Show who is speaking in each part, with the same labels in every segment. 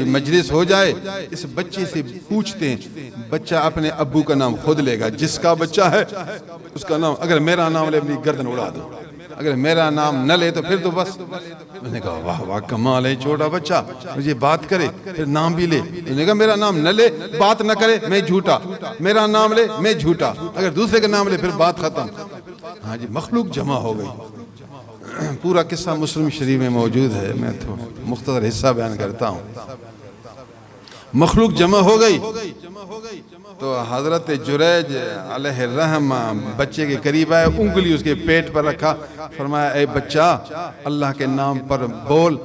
Speaker 1: مجلس ہو جائے اس بچے سے پوچھتے ہیں، بچہ اپنے ابو کا نام خود لے گا، جس کا بچہ ہے اس کا نام، اگر میرا نام لے اپنی گردن اڑا دو، اگر میرا نام نہ لے تو پھر تو بس۔ میں نے کہا واہ واہ کمال ہے، چھوٹا بچہ مجھے بات کرے پھر نام بھی لے۔ میں نے کہا میرا نام نہ لے بات نہ کرے میں جھوٹا، میرا نام لے میں جھوٹا، اگر دوسرے کا نام لے پھر بات ختم۔ ہاں جی، مخلوق جمع ہو گئی۔ پورا قصہ مسلم شریف میں موجود ہے، میں تو مختصر حصہ بیان کرتا ہوں۔ مخلوق جمع ہو گئی تو حضرت جریج علیہ الرحم بچے کے قریب آئے، انگلی اس کے پیٹ پر رکھا، فرمایا اے بچہ اللہ کے نام پر بول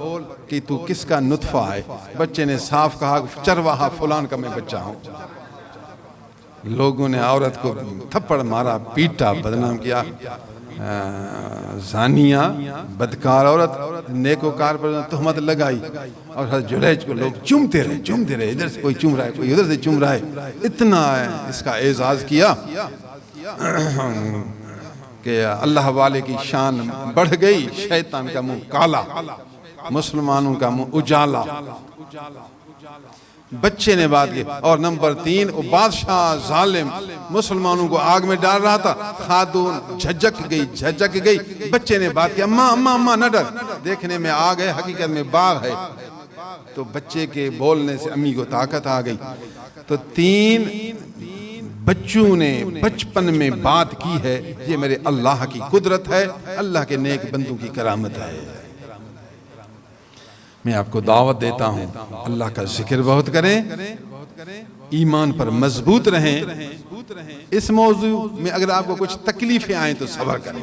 Speaker 1: کہ تو کس کا نطفہ ہے۔ بچے نے صاف کہا چرواہا فلان کا میں بچہ ہوں۔ لوگوں نے عورت کو تھپڑ مارا، پیٹا، بدنام کیا، زانیہ بدکار عورت، نیکوکار پر تہمت لگائی، اور حضرت جریج کو لوگ چومتے رہے، ادھر سے کوئی چوم رہا ہے، کوئی ادھر سے چوم رہا ہے۔ اتنا اس کا اعزاز کیا کہ اللہ والے کی شان بڑھ گئی، شیطان کا منہ کالا، مسلمانوں کا منہ اجالا۔ بچے نے بات کی۔ اور نمبر 3، بادشاہ ظالم مسلمانوں کو آگ میں ڈال رہا تھا، خاتون جھجک گئی، بچے نے بات کی، اماں نہ ڈر، دیکھنے میں آگ ہے حقیقت میں باغ ہے۔ تو بچے کے بولنے سے امی کو طاقت آ گئی۔ تو 3 بچوں نے بچپن میں بات کی ہے، یہ میرے اللہ کی قدرت ہے، اللہ کے نیک بندوں کی کرامت ہے۔ میں آپ کو دعوت دیتا ہوں اللہ کا ذکر بہت کریں، ایمان پر مضبوط رہیں۔ اس موضوع میں اگر آپ کو کچھ تکلیفیں آئیں تو صبر کریں۔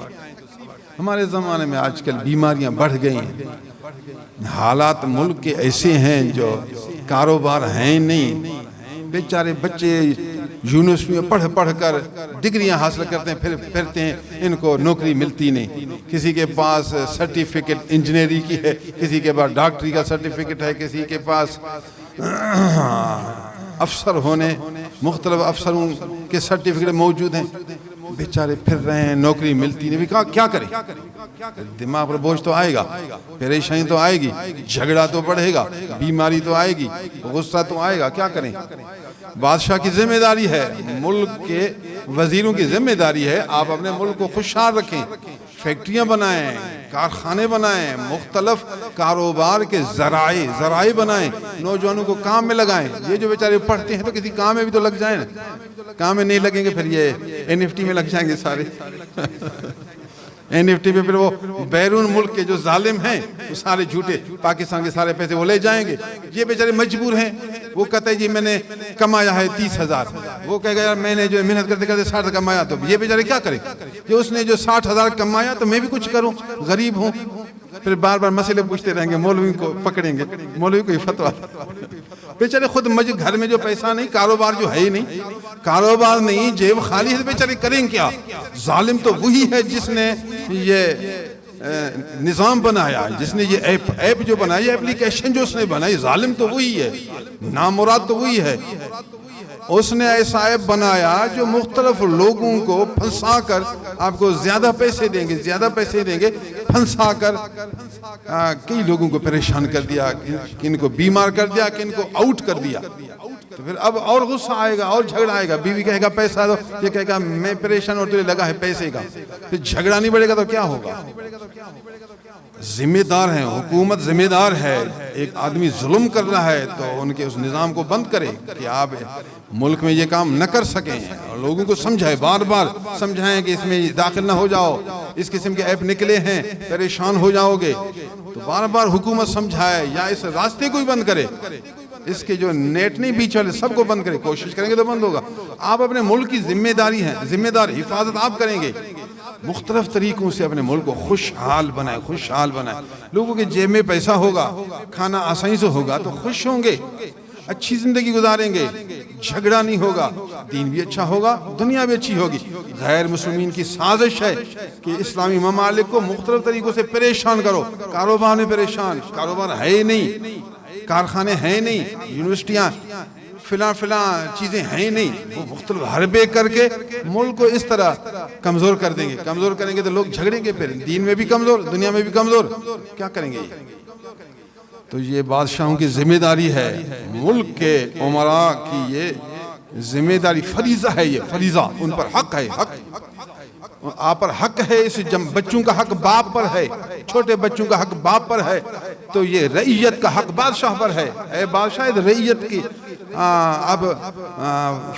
Speaker 1: ہمارے زمانے میں آج کل بیماریاں بڑھ گئی ہیں، حالات ملک کے ایسے ہیں جو کاروبار ہیں نہیں، بیچارے بچے یونیورسٹی میں پڑھ کر ڈگریاں حاصل کرتے ہیں، پھر پھرتے ہیں، ان کو نوکری ملتی نہیں۔ کسی کے پاس سرٹیفکیٹ انجینئرنگ کی ہے، کسی کے پاس ڈاکٹری کا سرٹیفکیٹ ہے، کسی کے پاس افسر ہونے، مختلف افسروں کے سرٹیفکیٹ موجود ہیں، بیچارے پھر رہے ہیں، نوکری ملتی نہیں۔ کہا کیا کریں؟ دماغ پر بوجھ تو آئے گا، پریشانی تو آئے گی، جھگڑا تو بڑھے گا، بیماری تو آئے گی، غصہ تو آئے گا، کیا کریں؟ بادشاہ کی ذمہ داری ہے، ملک کے وزیروں کی ذمہ داری ہے، آپ اپنے ملک کو خوشحال رکھیں، فیکٹریاں بنائیں، کارخانے بنائیں، مختلف کاروبار کے ذرائع بنائیں، نوجوانوں کو کام میں لگائیں۔ یہ جو بیچارے پڑھتے ہیں تو کسی کام میں بھی تو لگ جائیں، کام میں نہیں لگیں گے پھر یہ NFT میں لگ جائیں گے سارے۔ NFT پہ پھر وہ بیرون ملک کے جو ظالم ہیں وہ سارے جھوٹے، پاکستان کے سارے پیسے وہ لے جائیں گے۔ یہ بیچارے مجبور ہیں، وہ کہتے ہیں جی میں نے کمایا ہے 30,000، وہ کہے گا یار میں نے جو محنت کرتے 60 کمایا، تو یہ بیچارے کیا کریں؟ کہ اس نے جو 60,000 کمایا تو میں بھی کچھ کروں، غریب ہوں۔ پھر بار بار مسئلے پوچھتے رہیں گے، مولوی کو پکڑیں گے، مولوی کو ہی فتویٰ۔ بیچارے خود گھر میں جو پیسہ نہیں، کاروبار جو ہے ہی نہیں، کاروبار نہیں، جیب خالی ہے، بیچارے کریں کیا؟ ظالم تو وہی ہے جس نے یہ نظام بنایا، جس نے یہ ایپ جو بنائی، اپلیکیشن جو اس نے بنائی، ظالم تو وہی ہے، نامراد تو وہی ہے۔ اس نے ایسا ایپ بنایا جو مختلف لوگوں کو پھنسا کر آپ کو زیادہ پیسے دیں گے، پھنسا کر کئی لوگوں کو پریشان کر دیا، کن کو بیمار کر دیا، کن کو آؤٹ کر دیا۔ تو پھر اب اور غصہ آئے گا، اور جھگڑا آئے گا، بیوی کہے گا پیسہ دو، یہ کہے گا میں پریشان اور تجھے لگا ہے پیسے کا، پھر جھگڑا نہیں بڑھے گا تو کیا ہوگا؟ ذمہ دار ہیں، حکومت ذمہ دار ہے، ایک آدمی ظلم کر رہا ہے تو ان کے اس نظام کو بند کرے کہ آپ ملک میں یہ کام نہ کر سکیں، اور لوگوں کو سمجھائے، بار بار سمجھائیں کہ اس میں داخل نہ ہو جاؤ، اس قسم کے ایپ نکلے ہیں پریشان ہو جاؤ گے، تو بار بار حکومت سمجھائے یا اس راستے کو ہی بند کرے، اس کے جو نیٹ نہیں بیچ والے سب کو بند کرے، کوشش کریں گے تو بند ہوگا۔ آپ اپنے ملک کی ذمہ داری ہیں، ذمہ دار حفاظت آپ کریں گے، مختلف طریقوں سے اپنے ملک کو خوشحال بنائیں، لوگوں کے جیب میں پیسہ ہوگا، کھانا آسانی سے ہوگا تو خوش ہوں گے، اچھی زندگی گزاریں گے، جھگڑا نہیں ہوگا، دین بھی اچھا ہوگا، دنیا بھی اچھی ہوگی۔ غیر مسلمین کی سازش ہے کہ اسلامی ممالک کو مختلف طریقوں سے پریشان کرو، کاروبار میں پریشان، کاروبار ہے ہی نہیں، کارخانے ہیں نہیں، یونیورسٹیاں فلاں چیزیں ہیں نہیں، وہ مختلف حربے کر کے ملک کو اس طرح کمزور کر دیں گے، کمزور کریں گے تو لوگ جھگڑیں گے، پھر دین میں بھی کمزور، دنیا میں بھی کمزور، کیا کریں گے؟ تو یہ بادشاہوں کی ذمہ داری ہے، ملک کے امراء کی یہ ذمہ داری، فریضہ ہے، یہ فریضہ ان پر حق ہے، حق آپ پر حق ہے۔ اس بچوں کا حق باپ پر ہے، چھوٹے بچوں کا حق باپ پر ہے، تو یہ رعیت کا حق بادشاہ پر ہے۔ اے بادشاہ، رعیت کی اب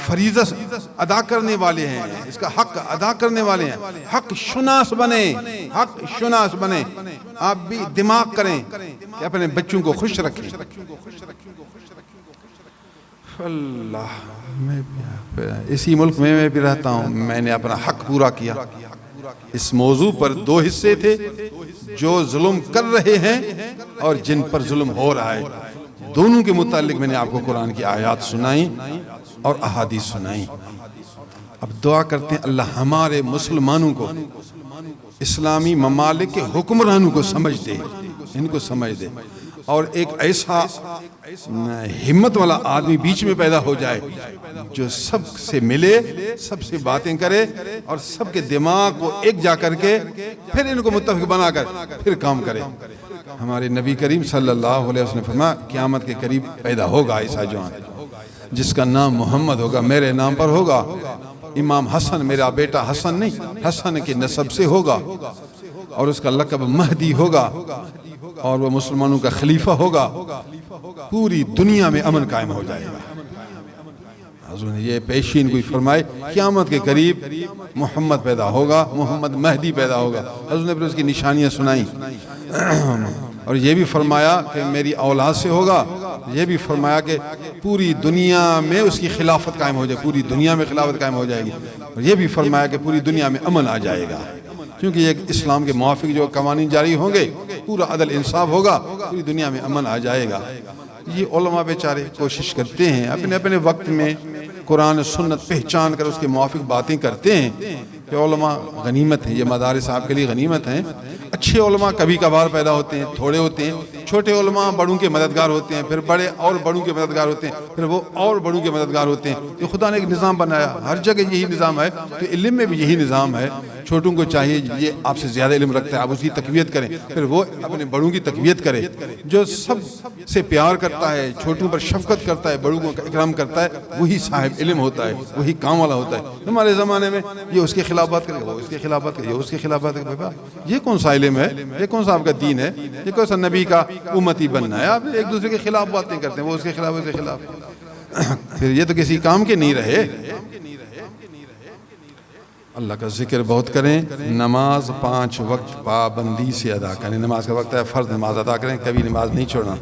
Speaker 1: فریضہ ادا کرنے والے ہیں، اس کا حق ادا کرنے والے ہیں۔ حق شناس بنے، حق شناس بنے۔ آپ بھی دماغ کریں کہ اپنے بچوں کو خوش رکھیں۔ اللہ، میں اسی ملک میں بھی رہتا ہوں، میں نے اپنا حق پورا کیا۔ اس موضوع پر 2 حصے تھے، جو ظلم کر رہے ہیں اور جن پر ظلم ہو رہا ہے، دونوں کے متعلق میں نے آپ کو قرآن کی آیات سنائیں اور احادیث سنائیں۔ اب دعا کرتے ہیں اللہ ہمارے مسلمانوں کو، اسلامی ممالک کے حکمرانوں کو سمجھ دے، ان کو سمجھ دے، اور ایک ایسا ہمت والا آدمی بیچ میں پیدا ہو جائے جو سب سے ملے، سب سے باتیں کرے اور سب کے دماغ کو ایک جا کر کے پھر ان کو متفق بنا کر پھر کام کرے۔ ہمارے نبی کریم صلی اللہ علیہ وسلم نے فرمایا قیامت کے قریب پیدا ہوگا ایسا جوان جس کا نام محمد ہوگا، میرے نام پر ہوگا، امام حسن، میرا بیٹا حسن نہیں، حسن کے نسب سے ہوگا، اور اس کا لقب مہدی ہوگا، اور وہ مسلمانوں کا خلیفہ ہوگا، پوری دنیا میں امن قائم ہو جائے گا۔ حضور نے یہ پیشین کوئی فرمائے قیامت کے قریب محمد پیدا ہوگا، محمد مہدی پیدا ہوگا۔ حضور نے پھر اس کی نشانیاں سنائیں، اور یہ بھی فرمایا کہ میری اولاد سے ہوگا، یہ بھی فرمایا کہ پوری دنیا میں اس کی خلافت قائم ہو جائے، پوری دنیا میں خلافت قائم ہو جائے گی، اور یہ بھی فرمایا کہ پوری دنیا میں امن آ جائے گا، کیونکہ یہ اسلام کے موافق جو قوانین جاری ہوں گے، پورا عدل انصاف ہوگا، پوری دنیا میں امن آ جائے گا۔ یہ علماء بیچارے کوشش کرتے ہیں، اپنے اپنے وقت میں قرآن و سنت پہچان کر اس کے موافق باتیں کرتے ہیں کہ علماء غنیمت ہیں، یہ مدارس آپ کے لیے غنیمت ہیں۔ اچھے علماء کبھی کبھار پیدا ہوتے ہیں، تھوڑے ہوتے ہیں، چھوٹے علماء بڑوں کے مددگار ہوتے ہیں، پھر بڑے اور بڑوں کے مددگار ہوتے ہیں، پھر وہ اور بڑوں کے مددگار ہوتے ہیں۔ یہ خدا نے ایک نظام بنایا، ہر جگہ یہی نظام ہے، تو علم میں بھی یہی نظام ہے۔ چھوٹوں کو چاہیے یہ آپ سے زیادہ علم رکھتا ہے، آپ اس کی تقویت کریں، پھر وہ اپنے بڑوں کی تقویت کرے۔ جو سب سے پیار کرتا ہے، چھوٹوں پر شفقت کرتا ہے، بڑوں کو اکرام کرتا ہے، وہی صاحب علم ہوتا ہے، وہی کام والا ہوتا ہے۔ ہمارے زمانے میں یہ اس کے خلاف بات کرے، وہ اس کے خلاف بات کرے، یہ اس کے خلاف بات کرے۔ یہ کون سا علم ہے؟ یہ کون سا آپ کا دین ہے؟ یہ کون سا نبی کا امتی بننا ہے؟ آپ ایک دوسرے کے خلاف باتیں کرتے ہیں، وہ اس کے خلاف، اس کے خلاف، پھر یہ تو کسی کام کے نہیں رہے۔ اللہ کا ذکر بہت کریں، نماز 5 وقت پابندی سے ادا کریں۔ نماز کا وقت ہے، فرض نماز ادا کریں، کبھی نماز نہیں چھوڑنا۔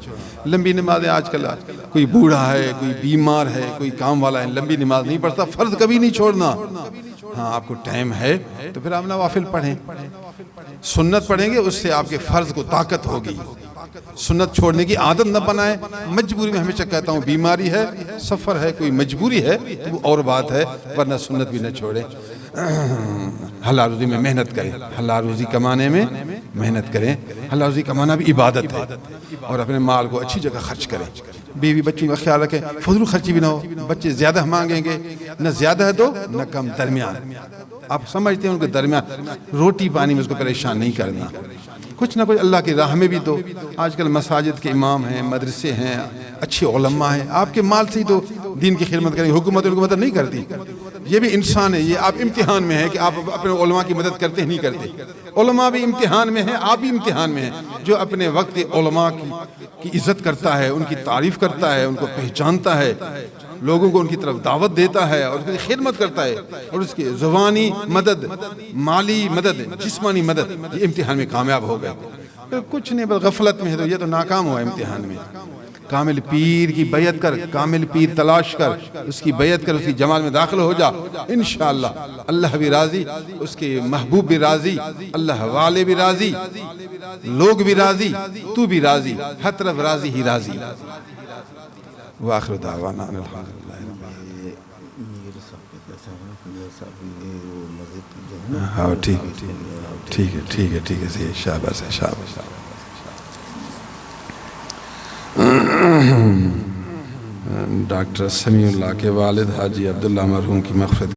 Speaker 1: لمبی نمازیں آج کل کوئی بوڑھا ہے، کوئی بیمار ہے، کوئی کام والا ہے، لمبی نماز نہیں پڑھتا، فرض کبھی نہیں چھوڑنا۔ ہاں آپ کو ٹائم ہے تو پھر آپ نوافل پڑھیں، سنت پڑھیں گے، اس سے آپ کے فرض کو طاقت ہوگی۔ سنت چھوڑنے کی عادت نہ بنائیں۔ مجبوری میں ہمیشہ کہتا ہوں، بیماری ہے، سفر ہے، کوئی مجبوری ہے تو وہ اور بات ہے، ورنہ سنت بھی نہ چھوڑیں۔ حلال روزی میں محنت کریں، حلال روزی کمانے میں محنت کریں۔ حلال روزی کمانا بھی عبادت ہے، اور اپنے مال کو اچھی جگہ خرچ کریں۔ بیوی بچوں کا خیال رکھیں، فضول خرچی بھی نہ ہو۔ بچے زیادہ مانگیں گے، نہ زیادہ دو نہ کم، درمیان۔ آپ سمجھتے ہیں ان کے درمیان، روٹی پانی میں اس کو پریشان نہیں کرنا، کچھ نہ کچھ اللہ کی راہ میں بھی دو۔ آج کل مساجد کے امام ہیں، مدرسے ہیں، اچھے علماء ہیں، آپ کے مال سے ہی دو، دین کی خدمت کریں۔ حکومت نہیں کرتی، یہ بھی انسان ہے، یہ آپ امتحان میں ہے کہ آپ اپنے علماء کی مدد کرتے ہیں نہیں کرتے۔ علماء بھی امتحان میں ہیں، آپ بھی امتحان میں ہیں۔ جو اپنے وقت علماء کی عزت کرتا ہے، ان کی تعریف کرتا ہے، ان کو پہچانتا ہے، لوگوں کو ان کی طرف دعوت دیتا ہے اور اس کی خدمت کرتا ہے، اور اس کی زبانی مدد، مالی مدد، جسمانی مدد، یہ امتحان میں کامیاب ہو گئے۔ کچھ نہیں، بس غفلت میں ہے تو یہ تو ناکام ہوا امتحان میں۔ کامل پیر کی بیعت کر، کامل پیر تلاش کر، اس کی بیعت کر، اس کی جماعت میں داخل ہو جا، انشاءاللہ اللہ بھی راضی، اس کے محبوب بھی راضی، اللہ والے بھی راضی، لوگ بھی راضی، تو بھی راضی، ہر طرف راضی ہی راضی۔ وآخر دعوانا الحمدللہ۔ ہاں ٹھیک ہے، شاباش ہے، شاباش۔ ڈاکٹر سمیع اللہ کے والد حاجی عبداللہ مرحوم کی مغفرت